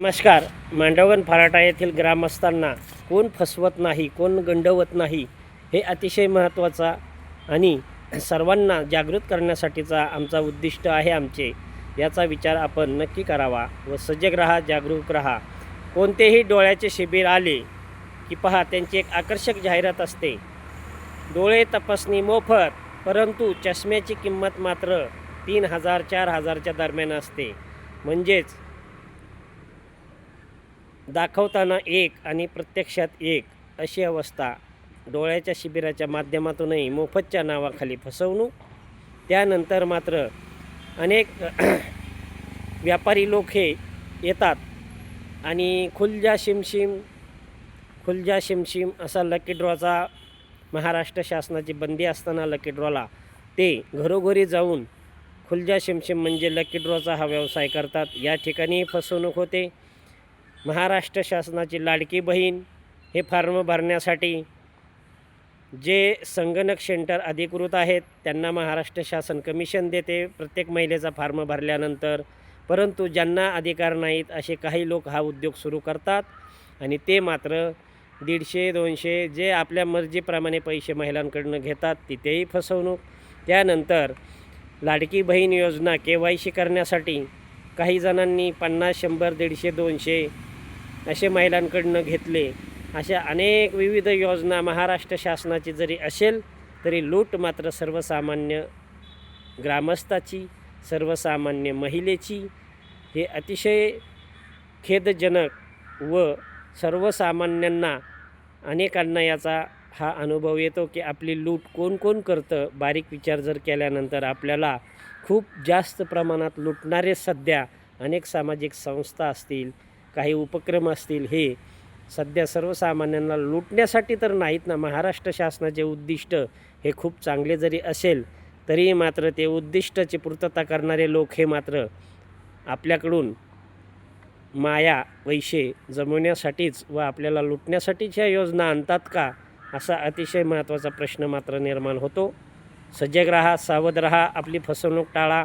नमस्कार. मांडवगण फराटा येथील ग्रामस्थांना कोण फसवत नाही, कोण गंडवत नाही, हे अतिशय महत्त्वाचा आणि सर्वांना जागृत करण्यासाठीचा आमचा उद्दिष्ट आहे. याचा विचार आपण नक्की करावा व सजग राहा, जागरूक राहा. कोणतेही डोळ्याचे शिबिर आले की पहा, त्यांची एक आकर्षक जाहिरात असते. डोळे तपासणी मोफत, परंतु चष्म्याची किंमत मात्र 3,000-4,000च्या दरम्यान असते. म्हणजेच दाखवताना एक आणि प्रत्यक्षात एक अशी अवस्था. डोळ्याच्या शिबिराच्या माध्यमातूनही मोफतच्या नावाखाली फसवणूक. त्यानंतर मात्र अनेक व्यापारी लोक हे येतात आणि खुलजा शिमशिम असा लकी ड्रॉचा महाराष्ट्र शासनाची बंदी असताना लकी ड्रॉला ते घरोघरी जाऊन खुलजा शिमशिम म्हणजे लकी ड्रॉचा हा व्यवसाय करतात. या ठिकाणी फसवणूक होते. महाराष्ट्र शासनाची लाडकी बहीण हे फॉर्म भरण्यासाठी जे संगणक सेंटर अधिकृत आहेत त्यांना महाराष्ट्र शासन कमिशन देते प्रत्येक महिलेचा फॉर्म भरल्यानंतर. परंतु ज्यांना अधिकार नाहीत असे काही लोक हा उद्योग सुरू करतात आणि ते मात्र 150-200 जे आपल्या मर्जीप्रमाणे पैसे महिलांकडून घेतात, तिथेही फसवणूक. त्यानंतर लाडकी बहीण योजना KYC करण्यासाठी काही जणांनी 50, 100, 150, 200 असे महिलांकडून घेतले. अशा अनेक विविध योजना महाराष्ट्र शासनाची जरी असेल तरी लूट मात्र सर्वसामान्य ग्रामस्थाची, सर्वसामान्य महिलेची. हे अतिशय खेदजनक व सर्वसामान्यांना अनेकांना याचा हा अनुभव येतो की आपली लूट कोण करतं. बारीक विचार जर केल्यानंतर आपल्याला खूप जास्त प्रमाणात लुटणारे सध्या अनेक सामाजिक संस्था असतील, काही उपक्रम असतील, हे सध्या सर्वसामान्यांना लुटण्यासाठी तर नाहीत ना. महाराष्ट्र शासनाचे उद्दिष्ट हे खूप चांगले जरी असेल तरी मात्र ते उद्दिष्टाची पूर्तता करणारे लोक हे मात्र आपल्याकडून माया पैसे जमवण्यासाठीच व आपल्याला लुटण्यासाठीच ह्या योजना आणतात का, असा अतिशय महत्त्वाचा प्रश्न मात्र निर्माण होतो. सजग राहा, सावध राहा, आपली फसवणूक टाळा.